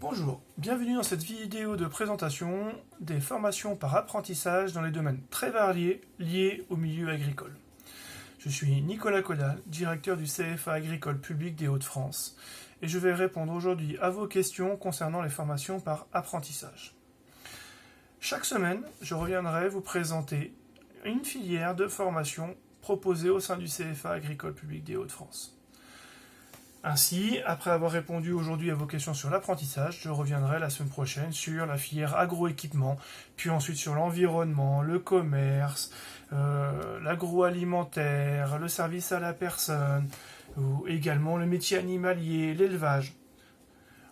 Bonjour, bienvenue dans cette vidéo de présentation des formations par apprentissage dans les domaines très variés liés au milieu agricole. Je suis Nicolas Caudal, directeur du CFA agricole public des Hauts-de-France, et je vais répondre aujourd'hui à vos questions concernant les formations par apprentissage. Chaque semaine, je reviendrai vous présenter une filière de formation proposée au sein du CFA agricole public des Hauts-de-France. Ainsi, après avoir répondu aujourd'hui à vos questions sur l'apprentissage, je reviendrai la semaine prochaine sur la filière agroéquipement, puis ensuite sur l'environnement, le commerce, l'agroalimentaire, le service à la personne, ou également le métier animalier, l'élevage.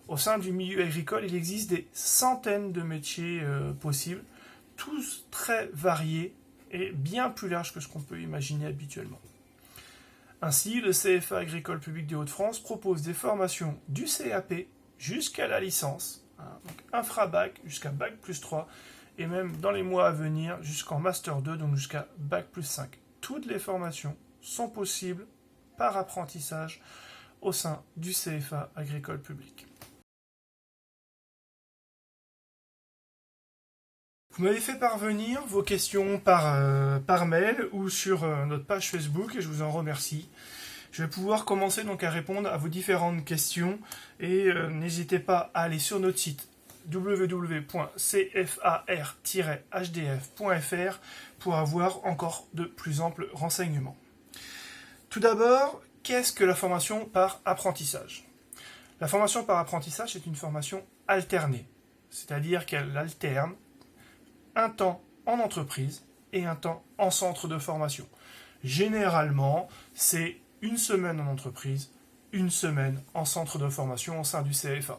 Au sein du milieu agricole, il existe des centaines de métiers possibles, tous très variés et bien plus larges que ce qu'on peut imaginer habituellement. Ainsi, le CFA agricole public des Hauts-de-France propose des formations du CAP jusqu'à la licence, donc infra-bac jusqu'à bac plus 3, et même dans les mois à venir jusqu'en master 2, donc jusqu'à bac plus 5. Toutes les formations sont possibles par apprentissage au sein du CFA agricole public. Vous m'avez fait parvenir vos questions par mail ou sur notre page Facebook et je vous en remercie. Je vais pouvoir commencer donc à répondre à vos différentes questions et n'hésitez pas à aller sur notre site www.cfar-hdf.fr pour avoir encore de plus amples renseignements. Tout d'abord, qu'est-ce que la formation par apprentissage ? La formation par apprentissage est une formation alternée, c'est-à-dire qu'elle alterne un temps en entreprise et un temps en centre de formation. Généralement, c'est une semaine en entreprise, une semaine en centre de formation au sein du CFA.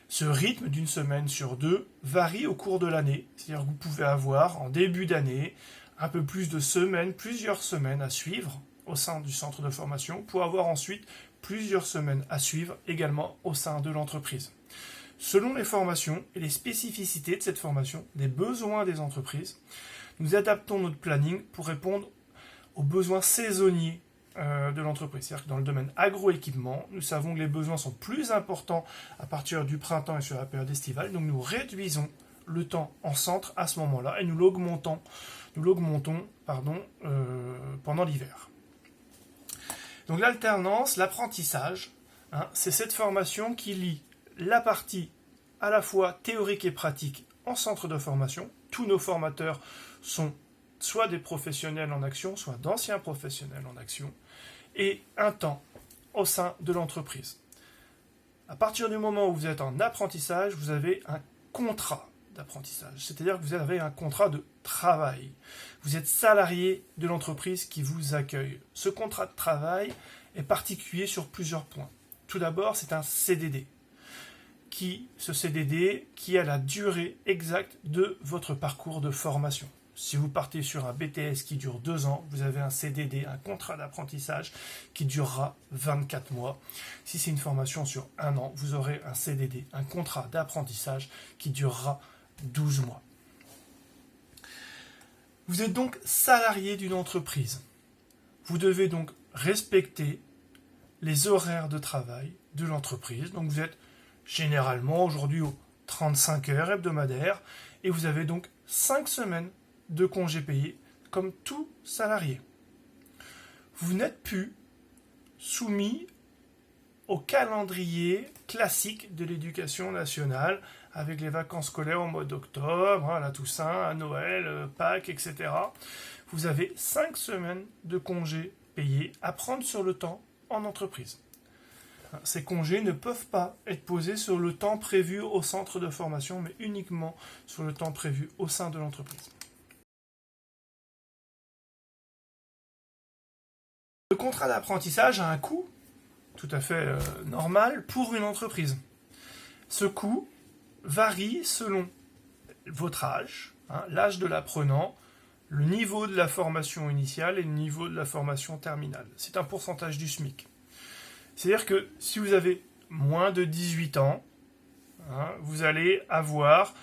Ce rythme d'une semaine sur deux varie au cours de l'année, c'est-à-dire que vous pouvez avoir en début d'année un peu plus de semaines, plusieurs semaines à suivre au sein du centre de formation pour avoir ensuite plusieurs semaines à suivre également au sein de l'entreprise. Selon les formations et les spécificités de cette formation, des besoins des entreprises, nous adaptons notre planning pour répondre aux besoins saisonniers de l'entreprise. C'est-à-dire que dans le domaine agroéquipement, nous savons que les besoins sont plus importants à partir du printemps et sur la période estivale, donc nous réduisons le temps en centre à ce moment-là et nous l'augmentons pendant l'hiver. Donc l'alternance, l'apprentissage, c'est cette formation qui lie la partie à la fois théorique et pratique en centre de formation. Tous nos formateurs sont soit des professionnels en action, soit d'anciens professionnels en action, et un temps au sein de l'entreprise. À partir du moment où vous êtes en apprentissage, vous avez un contrat d'apprentissage, c'est-à-dire que vous avez un contrat de travail. Vous êtes salarié de l'entreprise qui vous accueille. Ce contrat de travail est particulier sur plusieurs points. Tout d'abord, c'est un CDD. Ce CDD qui a la durée exacte de votre parcours de formation. Si vous partez sur un BTS qui dure 2 ans, vous avez un CDD, un contrat d'apprentissage qui durera 24 mois. Si c'est une formation sur 1 an, vous aurez un CDD, un contrat d'apprentissage qui durera 12 mois. Vous êtes donc salarié d'une entreprise. Vous devez donc respecter les horaires de travail de l'entreprise. Donc vous êtes généralement aujourd'hui aux 35 heures hebdomadaires et vous avez donc 5 semaines de congés payés comme tout salarié. Vous n'êtes plus soumis au calendrier classique de l'éducation nationale avec les vacances scolaires au mois d'octobre, à la Toussaint, à Noël, Pâques, etc. Vous avez 5 semaines de congés payés à prendre sur le temps en entreprise. Ces congés ne peuvent pas être posés sur le temps prévu au centre de formation, mais uniquement sur le temps prévu au sein de l'entreprise. Le contrat d'apprentissage a un coût tout à fait normal pour une entreprise. Ce coût varie selon votre âge, l'âge de l'apprenant, le niveau de la formation initiale et le niveau de la formation terminale. C'est un pourcentage du SMIC. C'est-à-dire que si vous avez moins de 18 ans, vous allez avoir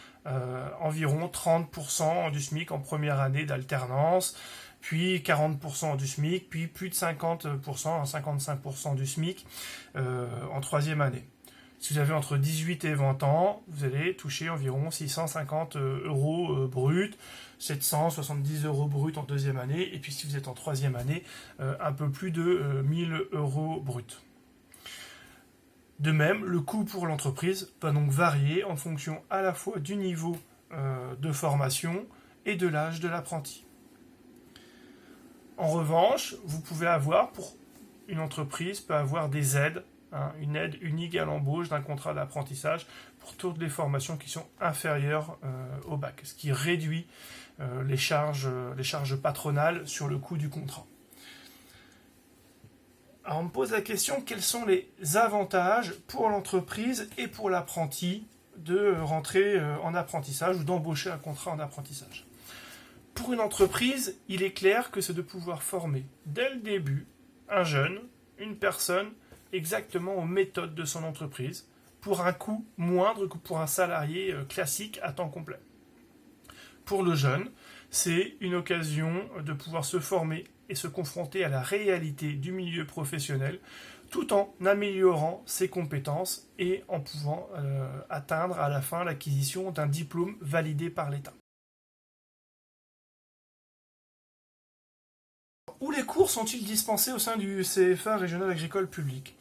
environ 30% du SMIC en première année d'alternance, puis 40% du SMIC, puis plus de 50%, 55% du SMIC en troisième année. Si vous avez entre 18 et 20 ans, vous allez toucher environ 650 euros bruts, 770 euros bruts en deuxième année, et puis si vous êtes en troisième année, un peu plus de 1000 euros bruts. De même, le coût pour l'entreprise va donc varier en fonction à la fois du niveau de formation et de l'âge de l'apprenti. En revanche, vous pouvez avoir, pour une entreprise, peut avoir des aides, une aide unique à l'embauche d'un contrat d'apprentissage pour toutes les formations qui sont inférieures au bac, ce qui réduit les charges patronales sur le coût du contrat. Alors on me pose la question, quels sont les avantages pour l'entreprise et pour l'apprenti de rentrer en apprentissage ou d'embaucher un contrat en apprentissage? Pour une entreprise, il est clair que c'est de pouvoir former dès le début un jeune, une personne, exactement aux méthodes de son entreprise, pour un coût moindre que pour un salarié classique à temps complet. Pour le jeune, c'est une occasion de pouvoir se former et se confronter à la réalité du milieu professionnel, tout en améliorant ses compétences et en pouvant atteindre à la fin l'acquisition d'un diplôme validé par l'État. Où les cours sont-ils dispensés au sein du CFA régional agricole public?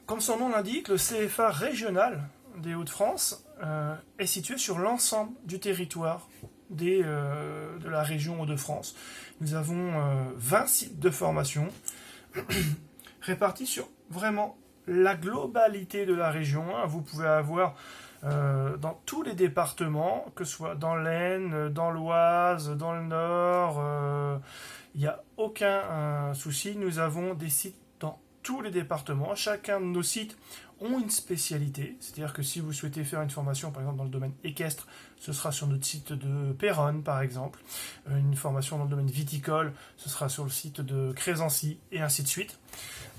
Comme son nom l'indique, le CFA régional des Hauts-de-France est situé sur l'ensemble du territoire de la région Hauts-de-France. Nous avons 20 sites de formation répartis sur vraiment la globalité de la région. Vous pouvez avoir dans tous les départements, que ce soit dans l'Aisne, dans l'Oise, dans le Nord, il n'y a aucun souci. Nous avons des sites dans tous les départements. Chacun de nos sites ont une spécialité. C'est-à-dire que si vous souhaitez faire une formation, par exemple, dans le domaine équestre, ce sera sur notre site de Péronne, par exemple. Une formation dans le domaine viticole, ce sera sur le site de Crésancy, et ainsi de suite.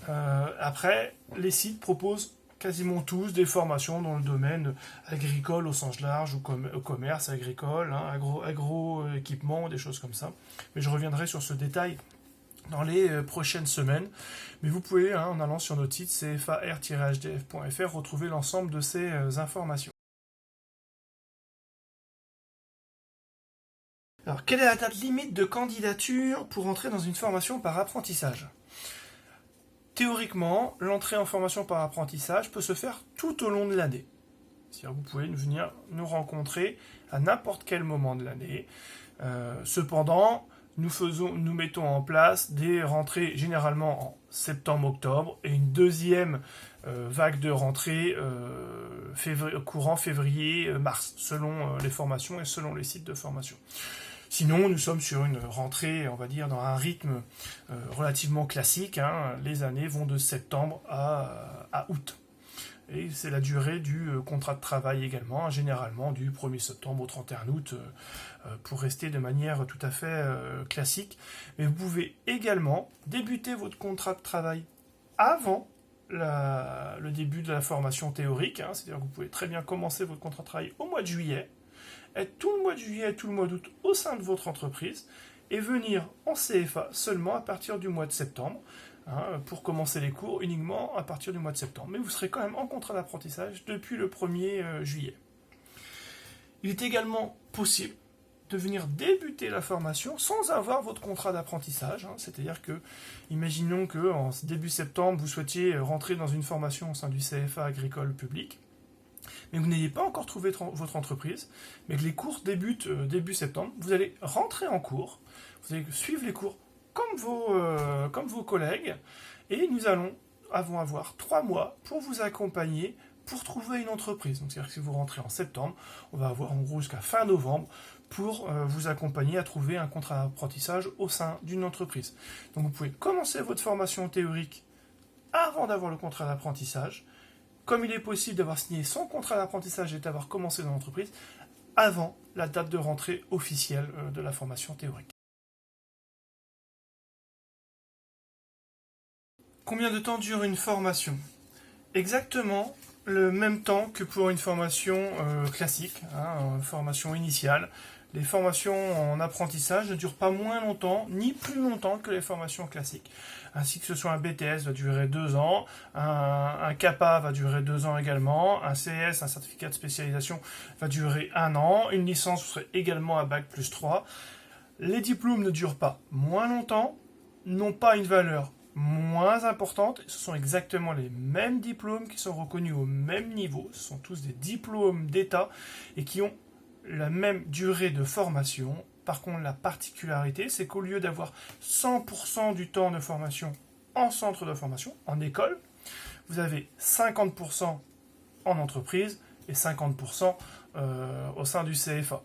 Après, les sites proposent quasiment tous des formations dans le domaine agricole au sens large, ou au commerce agricole, agro-équipement, des choses comme ça. Mais je reviendrai sur ce détail dans les prochaines semaines. Mais vous pouvez, en allant sur notre site cfar-hdf.fr, retrouver l'ensemble de ces informations. Alors, quelle est la date limite de candidature pour entrer dans une formation par apprentissage ? Théoriquement, l'entrée en formation par apprentissage peut se faire tout au long de l'année. C'est-à-dire que vous pouvez venir nous rencontrer à n'importe quel moment de l'année. Cependant, nous mettons en place des rentrées généralement en septembre-octobre et une deuxième vague de rentrée courant février-mars, selon les formations et selon les sites de formation. Sinon, nous sommes sur une rentrée, on va dire, dans un rythme relativement classique. Les années vont de septembre à août. Et c'est la durée du contrat de travail également, généralement du 1er septembre au 31 août, pour rester de manière tout à fait classique. Mais vous pouvez également débuter votre contrat de travail avant le début de la formation théorique. C'est-à-dire que vous pouvez très bien commencer votre contrat de travail au mois de juillet, être tout le mois de juillet et tout le mois d'août au sein de votre entreprise, et venir en CFA seulement à partir du mois de septembre, pour commencer les cours uniquement à partir du mois de septembre. Mais vous serez quand même en contrat d'apprentissage depuis le 1er juillet. Il est également possible de venir débuter la formation sans avoir votre contrat d'apprentissage. C'est-à-dire que, imaginons qu'en début septembre, vous souhaitiez rentrer dans une formation au sein du CFA agricole public, mais vous n'ayez pas encore trouvé votre entreprise, mais que les cours débutent début septembre, vous allez rentrer en cours, vous allez suivre les cours comme vos collègues, et nous allons avoir 3 mois pour vous accompagner pour trouver une entreprise. Donc c'est-à-dire que si vous rentrez en septembre, on va avoir en gros jusqu'à fin novembre pour vous accompagner à trouver un contrat d'apprentissage au sein d'une entreprise. Donc vous pouvez commencer votre formation théorique avant d'avoir le contrat d'apprentissage, comme il est possible d'avoir signé son contrat d'apprentissage et d'avoir commencé dans l'entreprise avant la date de rentrée officielle de la formation théorique. Combien de temps dure une formation ? Exactement le même temps que pour une formation classique, une formation initiale. les formations en apprentissage ne durent pas moins longtemps, ni plus longtemps que les formations classiques. Ainsi que ce soit un BTS va durer 2 ans, un CAPA va durer 2 ans également, un CS, un certificat de spécialisation, va durer 1 an, une licence serait également à Bac+3. Les diplômes ne durent pas moins longtemps, n'ont pas une valeur moins importante, ce sont exactement les mêmes diplômes qui sont reconnus au même niveau, ce sont tous des diplômes d'État et qui ont la même durée de formation. Par contre, la particularité, c'est qu'au lieu d'avoir 100% du temps de formation en centre de formation, en école, vous avez 50% en entreprise et 50% au sein du CFA.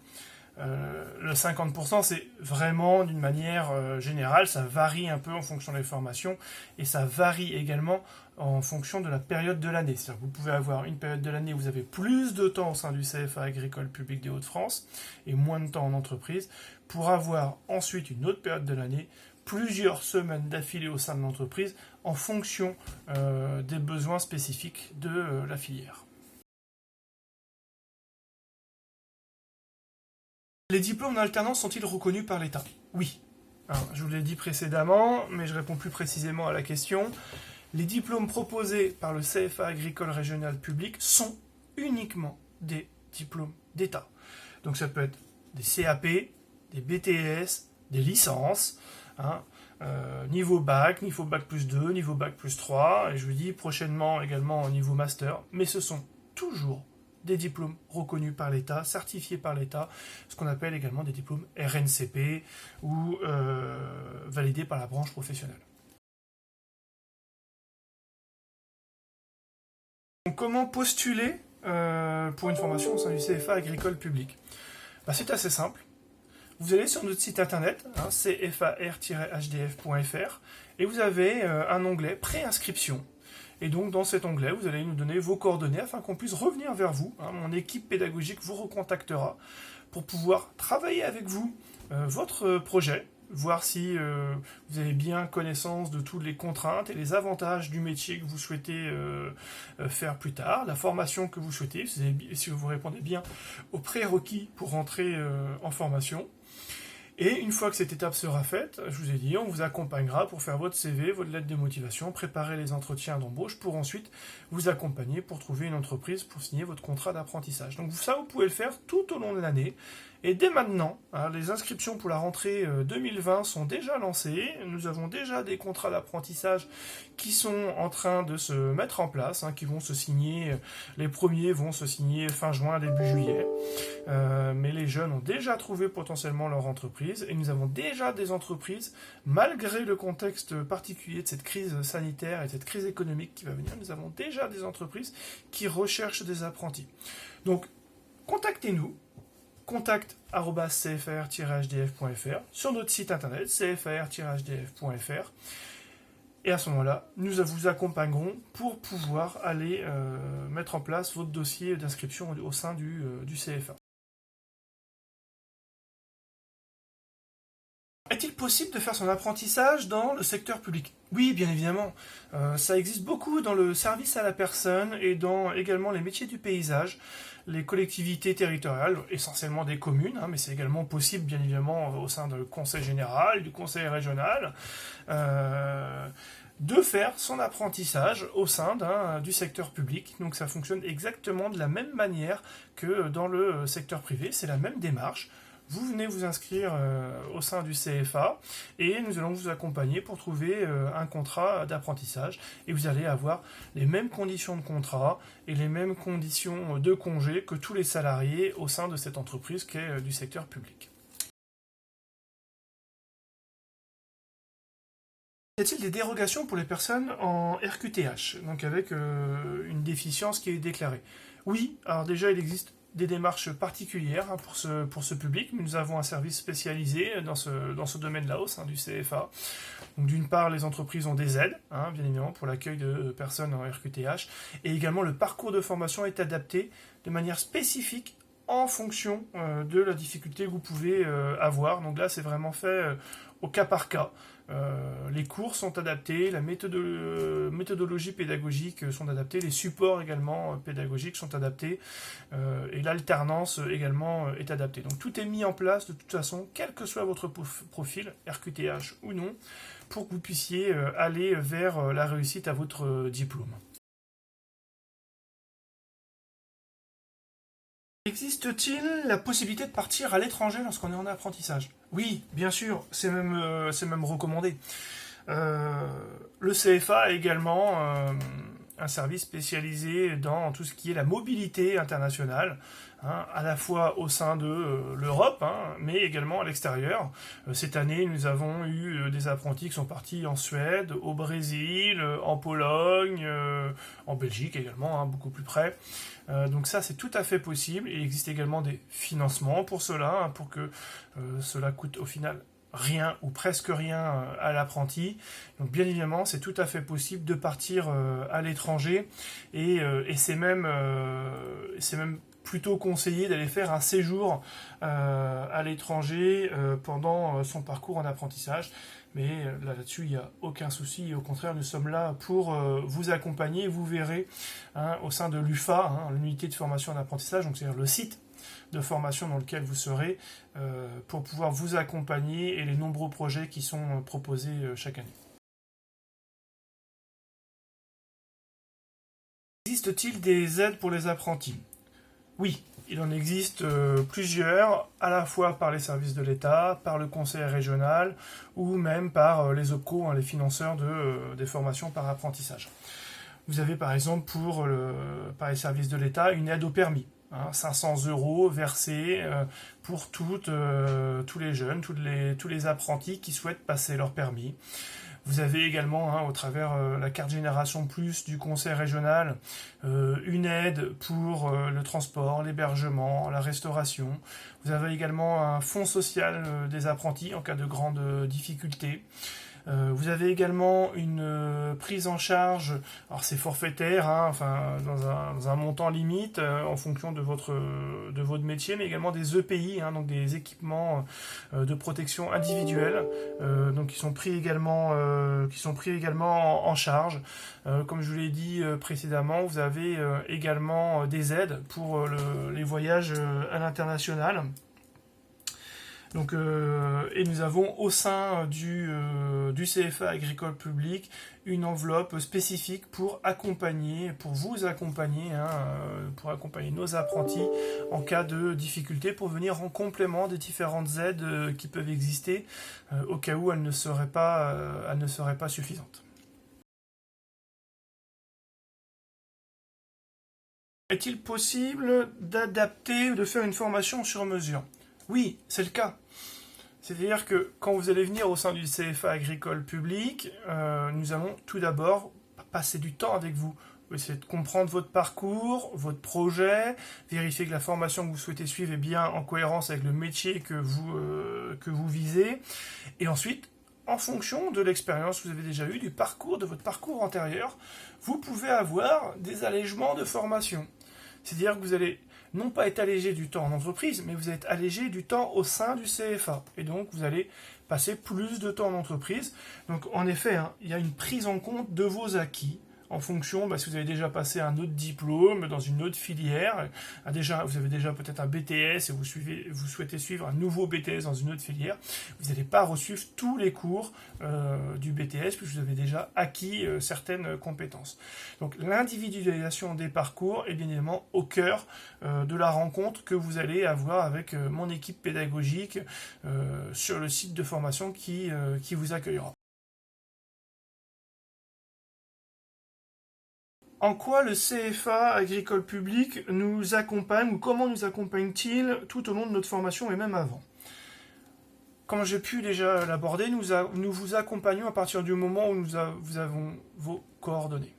Le 50%, c'est vraiment d'une manière générale, ça varie un peu en fonction des formations et ça varie également en fonction de la période de l'année. C'est-à-dire que vous pouvez avoir une période de l'année où vous avez plus de temps au sein du CFA agricole public des Hauts-de-France et moins de temps en entreprise, pour avoir ensuite une autre période de l'année, plusieurs semaines d'affilée au sein de l'entreprise en fonction des besoins spécifiques de la filière. Les diplômes d'alternance sont-ils reconnus par l'État? Oui. Alors, je vous l'ai dit précédemment, mais je réponds plus précisément à la question. Les diplômes proposés par le CFA agricole régional public sont uniquement des diplômes d'État. Donc ça peut être des CAP, des BTS, des licences, niveau bac, niveau bac+2, niveau bac+3, et je vous dis prochainement également au niveau master, mais ce sont toujours des diplômes reconnus par l'État, certifiés par l'État, ce qu'on appelle également des diplômes RNCP ou validés par la branche professionnelle. Donc, comment postuler pour une formation au sein du CFA agricole public? C'est assez simple. Vous allez sur notre site internet, cfar-hdf.fr, et vous avez un onglet préinscription. Et donc, dans cet onglet, vous allez nous donner vos coordonnées afin qu'on puisse revenir vers vous. Mon équipe pédagogique vous recontactera pour pouvoir travailler avec vous votre projet, voir si vous avez bien connaissance de toutes les contraintes et les avantages du métier que vous souhaitez faire plus tard, la formation que vous souhaitez, si vous répondez bien aux prérequis pour rentrer en formation. Et une fois que cette étape sera faite, je vous ai dit, on vous accompagnera pour faire votre CV, votre lettre de motivation, préparer les entretiens d'embauche pour ensuite vous accompagner pour trouver une entreprise pour signer votre contrat d'apprentissage. Donc ça, vous pouvez le faire tout au long de l'année. Et dès maintenant, les inscriptions pour la rentrée 2020 sont déjà lancées. Nous avons déjà des contrats d'apprentissage qui sont en train de se mettre en place, qui vont se signer. Les premiers vont se signer fin juin, début juillet. Mais les jeunes ont déjà trouvé potentiellement leur entreprise. Et nous avons déjà des entreprises, malgré le contexte particulier de cette crise sanitaire et de cette crise économique qui va venir, nous avons déjà des entreprises qui recherchent des apprentis. Donc, contactez-nous. contact@cfar-hdf.fr, sur notre site internet cfar-hdf.fr, et à ce moment-là, nous vous accompagnerons pour pouvoir aller mettre en place votre dossier d'inscription au sein du CFA. Est-il possible de faire son apprentissage dans le secteur public? Oui, bien évidemment. Ça existe beaucoup dans le service à la personne et dans également les métiers du paysage, les collectivités territoriales, essentiellement des communes, mais c'est également possible, bien évidemment, au sein du conseil général, du conseil régional, de faire son apprentissage au sein du secteur public. Donc ça fonctionne exactement de la même manière que dans le secteur privé, c'est la même démarche. Vous venez vous inscrire au sein du CFA et nous allons vous accompagner pour trouver un contrat d'apprentissage, et vous allez avoir les mêmes conditions de contrat et les mêmes conditions de congé que tous les salariés au sein de cette entreprise qui est du secteur public. Y a-t-il des dérogations pour les personnes en RQTH, donc avec une déficience qui est déclarée? Oui, alors déjà il existe des démarches particulières pour ce public. Nous avons un service spécialisé dans ce domaine-là au sein du CFA. Donc d'une part, les entreprises ont des aides, bien évidemment, pour l'accueil de personnes en RQTH, et également le parcours de formation est adapté de manière spécifique en fonction de la difficulté que vous pouvez avoir. Donc là, c'est vraiment fait au cas par cas. Les cours sont adaptés, la méthodologie pédagogique sont adaptées, les supports également pédagogiques sont adaptés et l'alternance également est adaptée. Donc tout est mis en place de toute façon, quel que soit votre profil, RQTH ou non, pour que vous puissiez aller vers la réussite à votre diplôme. Existe-t-il la possibilité de partir à l'étranger lorsqu'on est en apprentissage? Oui, bien sûr, c'est même recommandé. Le CFA a également un service spécialisé dans tout ce qui est la mobilité internationale, hein, à la fois au sein de l'Europe, hein, mais également à l'extérieur. Cette année, nous avons eu des apprentis qui sont partis en Suède, au Brésil, en Pologne, en Belgique également, hein, beaucoup plus près. Donc ça, c'est tout à fait possible. Il existe également des financements pour cela, hein, pour que cela coûte au final rien ou presque rien à l'apprenti. Donc bien évidemment, c'est tout à fait possible de partir à l'étranger et c'est même plutôt conseillé d'aller faire un séjour à l'étranger pendant son parcours en apprentissage. Mais là-dessus, il n'y a aucun souci. Au contraire, nous sommes là pour vous accompagner. Vous verrez hein, au sein de l'UFA, hein, l'unité de formation en apprentissage, donc c'est-à-dire le site de formation dans lequel vous serez pour pouvoir vous accompagner et les nombreux projets qui sont proposés chaque année. Existe-t-il des aides pour les apprentis? Oui, il en existe plusieurs, à la fois par les services de l'État, par le conseil régional ou même par les OPCO, hein, les financeurs des formations par apprentissage. Vous avez par exemple par les services de l'État une aide au permis. 500 € versés pour tous les jeunes, tous les apprentis qui souhaitent passer leur permis. Vous avez également, hein, au travers la carte Génération Plus du conseil régional, une aide pour le transport, l'hébergement, la restauration. Vous avez également un fonds social des apprentis en cas de grandes difficultés. Vous avez également une prise en charge, alors c'est forfaitaire, hein, enfin dans un montant limite en fonction de votre métier, mais également des EPI, hein, donc des équipements de protection individuelle, donc qui sont pris également en charge. Comme je vous l'ai dit précédemment, vous avez également des aides pour les voyages à l'international. Donc, et nous avons au sein du CFA agricole public une enveloppe spécifique pour vous accompagner, hein, pour accompagner nos apprentis en cas de difficulté, pour venir en complément des différentes aides qui peuvent exister au cas où elles ne seraient pas suffisantes. Est-il possible d'adapter ou de faire une formation sur mesure? Oui, c'est le cas. C'est-à-dire que quand vous allez venir au sein du CFA agricole public, nous allons tout d'abord passer du temps avec vous. Essayer de comprendre votre parcours, votre projet, vérifier que la formation que vous souhaitez suivre est bien en cohérence avec le métier que vous visez. Et ensuite, en fonction de l'expérience que vous avez déjà eue, de votre parcours antérieur, vous pouvez avoir des allègements de formation. C'est-à-dire que vous allez non pas être allégé du temps en entreprise, mais vous êtes allégé du temps au sein du CFA. Et donc, vous allez passer plus de temps en entreprise. Donc, en effet, hein, il y a une prise en compte de vos acquis en fonction, si vous avez déjà passé un autre diplôme dans une autre filière, vous avez déjà peut-être un BTS et vous souhaitez suivre un nouveau BTS dans une autre filière, vous n'allez pas reçu tous les cours du BTS puisque vous avez déjà acquis certaines compétences. Donc l'individualisation des parcours est bien évidemment au cœur de la rencontre que vous allez avoir avec mon équipe pédagogique sur le site de formation qui vous accueillera. En quoi le CFA agricole public nous accompagne ou comment nous accompagne-t-il tout au long de notre formation et même avant? Comme j'ai pu déjà l'aborder, nous vous accompagnons à partir du moment où nous avons vos coordonnées.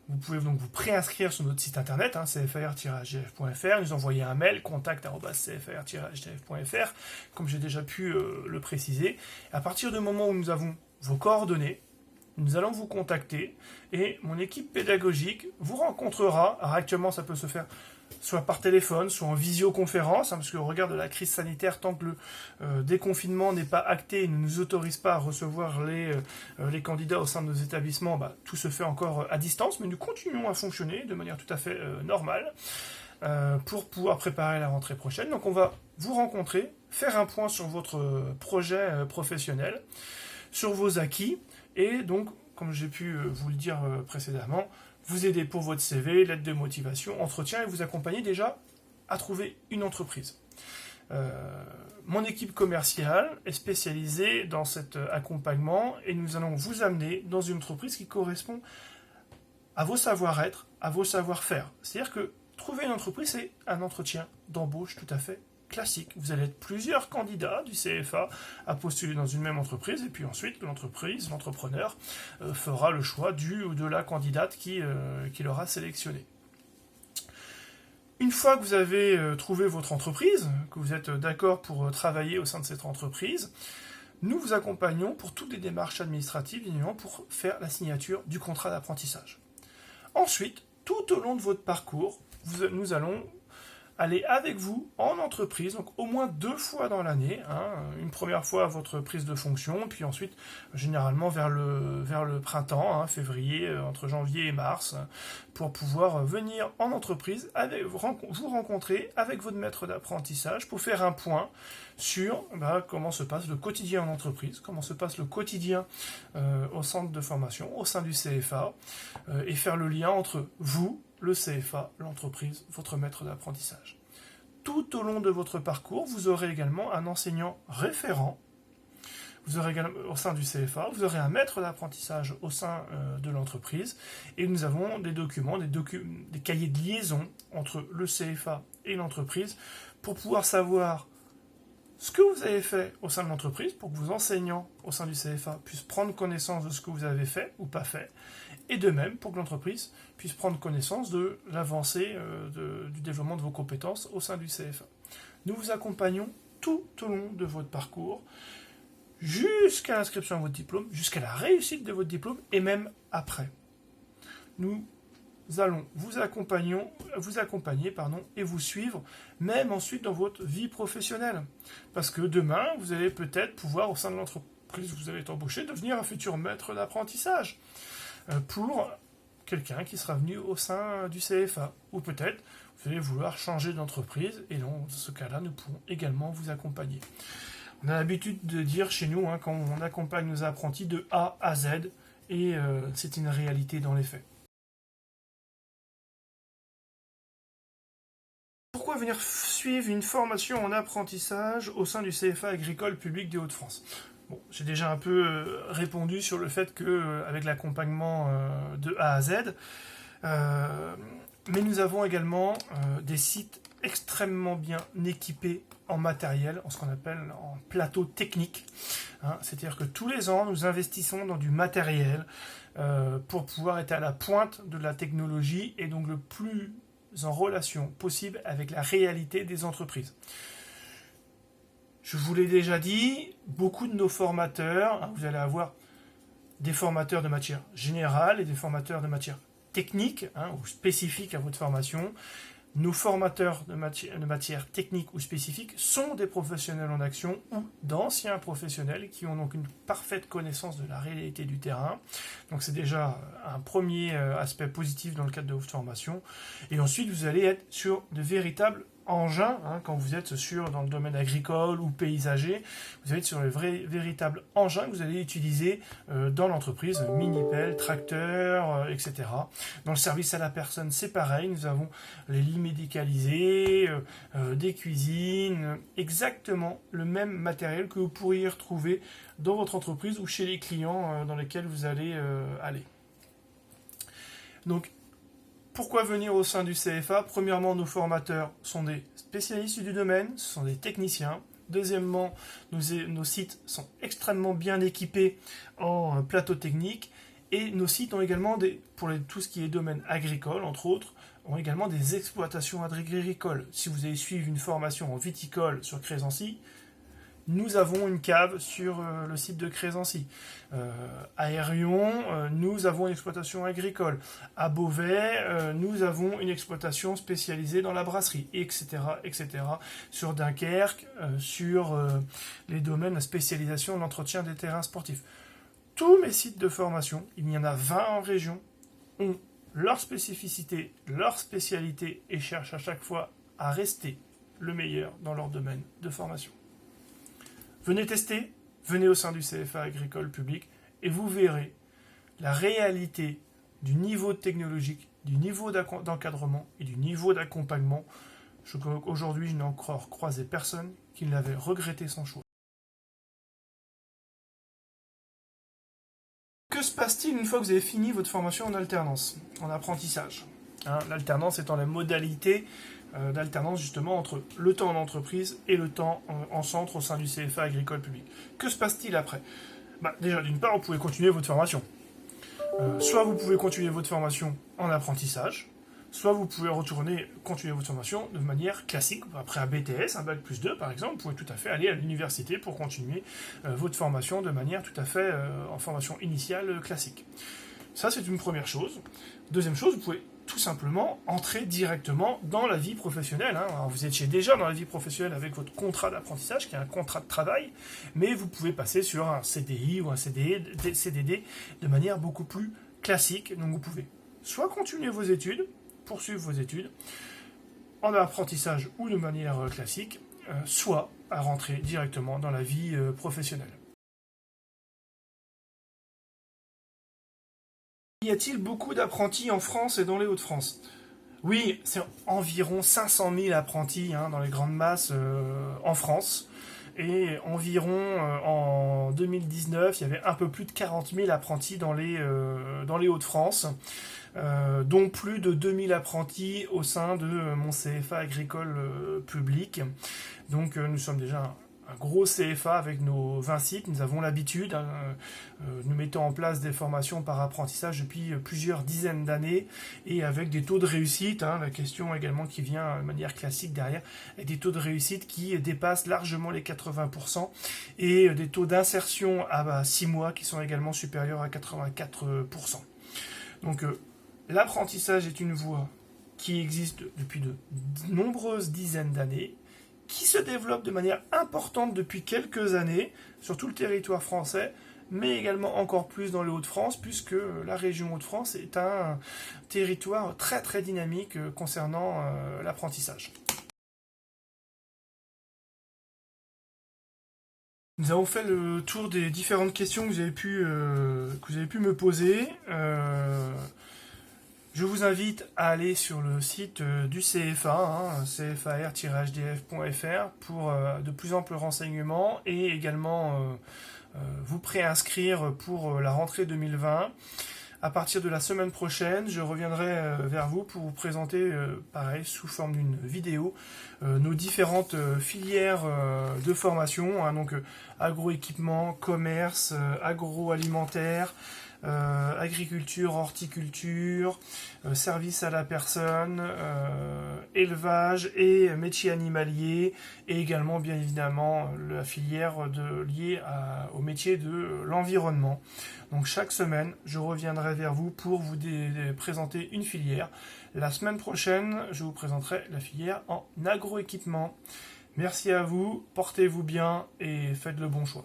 Vous pouvez donc vous préinscrire sur notre site internet, hein, cfar-hdf.fr, nous envoyer un mail, contact@cfar-hdf.fr, comme j'ai déjà pu le préciser. À partir du moment où nous avons vos coordonnées, nous allons vous contacter et mon équipe pédagogique vous rencontrera. Alors actuellement, ça peut se faire soit par téléphone, soit en visioconférence, parce qu'au regard de la crise sanitaire, tant que le déconfinement n'est pas acté et ne nous autorise pas à recevoir les candidats au sein de nos établissements, tout se fait encore à distance, mais nous continuons à fonctionner de manière tout à fait normale pour pouvoir préparer la rentrée prochaine. Donc on va vous rencontrer, faire un point sur votre projet professionnel, sur vos acquis, et donc, comme j'ai pu vous le dire précédemment, vous aider pour votre CV, lettre de motivation, entretien, et vous accompagner déjà à trouver une entreprise. Mon équipe commerciale est spécialisée dans cet accompagnement et nous allons vous amener dans une entreprise qui correspond à vos savoir-être, à vos savoir-faire. C'est-à-dire que trouver une entreprise, c'est un entretien d'embauche tout à fait classique. Vous allez être plusieurs candidats du CFA à postuler dans une même entreprise, et puis ensuite l'entrepreneur, fera le choix du ou de la candidate qui l'aura sélectionné. Une fois que vous avez trouvé votre entreprise, que vous êtes d'accord pour travailler au sein de cette entreprise, nous vous accompagnons pour toutes les démarches administratives, évidemment, pour faire la signature du contrat d'apprentissage. Ensuite, tout au long de votre parcours, nous allons aller avec vous en entreprise, donc au moins 2 fois dans l'année, une première fois à votre prise de fonction, puis ensuite généralement vers le printemps, février, entre janvier et mars, pour pouvoir venir en entreprise, vous rencontrer avec votre maître d'apprentissage pour faire un point sur comment se passe le quotidien en entreprise, comment se passe le quotidien au centre de formation, au sein du CFA, et faire le lien entre vous, le CFA, l'entreprise, votre maître d'apprentissage. Tout au long de votre parcours, vous aurez également un enseignant référent vous aurez également, au sein du CFA, vous aurez un maître d'apprentissage au sein de l'entreprise, et nous avons des documents, des cahiers de liaison entre le CFA et l'entreprise pour pouvoir savoir ce que vous avez fait au sein de l'entreprise, pour que vos enseignants au sein du CFA puissent prendre connaissance de ce que vous avez fait ou pas fait, et de même pour que l'entreprise puisse prendre connaissance de l'avancée du développement de vos compétences au sein du CFA. Nous vous accompagnons tout au long de votre parcours, jusqu'à l'inscription à votre diplôme, jusqu'à la réussite de votre diplôme, et même après. Nous allons vous accompagner et vous suivre, même ensuite dans votre vie professionnelle. Parce que demain, vous allez peut-être pouvoir, au sein de l'entreprise où vous allez être embauché, devenir un futur maître d'apprentissage pour quelqu'un qui sera venu au sein du CFA. Ou peut-être, vous allez vouloir changer d'entreprise, et dans ce cas-là, nous pourrons également vous accompagner. On a l'habitude de dire chez nous, quand on accompagne nos apprentis de A à Z, et c'est une réalité dans les faits. Pourquoi venir suivre une formation en apprentissage au sein du CFA agricole public des Hauts-de-France ? Bon, j'ai déjà un peu répondu sur le fait qu'avec l'accompagnement de A à Z, mais nous avons également des sites extrêmement bien équipés en matériel, en ce qu'on appelle en plateau technique. C'est-à-dire que tous les ans, nous investissons dans du matériel pour pouvoir être à la pointe de la technologie et donc le plus en relation possible avec la réalité des entreprises. Je vous l'ai déjà dit, beaucoup de nos formateurs, vous allez avoir des formateurs de matière générale et des formateurs de matière technique ou spécifique à votre formation. Nos formateurs de matière technique ou spécifique sont des professionnels en action ou d'anciens professionnels qui ont donc une parfaite connaissance de la réalité du terrain. Donc c'est déjà un premier aspect positif dans le cadre de votre formation. Et ensuite, vous allez être sur de véritables engins, quand vous êtes dans le domaine agricole ou paysager, vous allez être sur les véritables engins que vous allez utiliser dans l'entreprise, mini-pelle, tracteur, etc. Dans le service à la personne, c'est pareil, nous avons les lits médicalisés, des cuisines, exactement le même matériel que vous pourriez retrouver dans votre entreprise ou chez les clients dans lesquels vous allez aller. Donc, pourquoi venir au sein du CFA ? Premièrement, nos formateurs sont des spécialistes du domaine, ce sont des techniciens. Deuxièmement, nos sites sont extrêmement bien équipés en plateau technique. Et nos sites ont également, pour tout ce qui est domaine agricole, entre autres, ont également des exploitations agricoles. Si vous allez suivre une formation en viticole sur Crésancy, nous avons une cave sur le site de Crésancy. À Airion, nous avons une exploitation agricole. À Beauvais, nous avons une exploitation spécialisée dans la brasserie, etc., etc. Sur Dunkerque, sur les domaines de spécialisation de l'entretien des terrains sportifs. Tous mes sites de formation, il y en a 20 en région, ont leur spécificité, leur spécialité et cherchent à chaque fois à rester le meilleur dans leur domaine de formation. Venez tester, venez au sein du CFA agricole public et vous verrez la réalité du niveau technologique, du niveau d'encadrement et du niveau d'accompagnement. Aujourd'hui, je n'ai encore croisé personne qui l'avait regretté son choix. Que se passe-t-il une fois que vous avez fini votre formation en alternance, en apprentissage? L'alternance étant la modalité d'alternance justement entre le temps en entreprise et le temps en centre au sein du CFA agricole public. Que se passe-t-il après? Déjà, d'une part, vous pouvez continuer votre formation. Soit vous pouvez continuer votre formation en apprentissage, soit vous pouvez continuer votre formation de manière classique, après un BTS, un Bac+2 par exemple, vous pouvez tout à fait aller à l'université pour continuer votre formation de manière tout à fait en formation initiale classique. Ça, c'est une première chose. Deuxième chose, vous pouvez tout simplement entrer directement dans la vie professionnelle. Alors, vous étiez déjà dans la vie professionnelle avec votre contrat d'apprentissage, qui est un contrat de travail, mais vous pouvez passer sur un CDI ou un CDD de manière beaucoup plus classique. Donc vous pouvez soit continuer vos études, poursuivre vos études en apprentissage ou de manière classique, soit à rentrer directement dans la vie professionnelle. Y a-t-il beaucoup d'apprentis en France et dans les Hauts-de-France? Oui, c'est environ 500 000 apprentis dans les grandes masses en France. Et environ en 2019, il y avait un peu plus de 40 000 apprentis dans les Hauts-de-France, dont plus de 2000 apprentis au sein de mon CFA agricole public. Donc nous sommes déjà un gros CFA avec nos 20 sites. Nous avons l'habitude, nous mettons en place des formations par apprentissage depuis plusieurs dizaines d'années et avec des taux de réussite, la question également qui vient de manière classique derrière, et des taux de réussite qui dépassent largement les 80% et des taux d'insertion à 6 mois qui sont également supérieurs à 84%. Donc l'apprentissage est une voie qui existe depuis de nombreuses dizaines d'années, qui se développe de manière importante depuis quelques années sur tout le territoire français, mais également encore plus dans les Hauts-de-France, puisque la région Hauts-de-France est un territoire très très dynamique concernant l'apprentissage. Nous avons fait le tour des différentes questions que vous avez pu me poser. Je vous invite à aller sur le site du CFA, cfar-hdf.fr, pour de plus amples renseignements et également vous préinscrire pour la rentrée 2020. À partir de la semaine prochaine, je reviendrai vers vous pour vous présenter, pareil, sous forme d'une vidéo, nos différentes filières de formation, donc agroéquipement, commerce, agroalimentaire, agriculture, horticulture, service à la personne, élevage et métiers animaliers, et également bien évidemment la filière liée au métier de l'environnement. Donc chaque semaine, je reviendrai vers vous pour vous présenter une filière. La semaine prochaine, je vous présenterai la filière en agroéquipement. Merci à vous, portez-vous bien et faites le bon choix.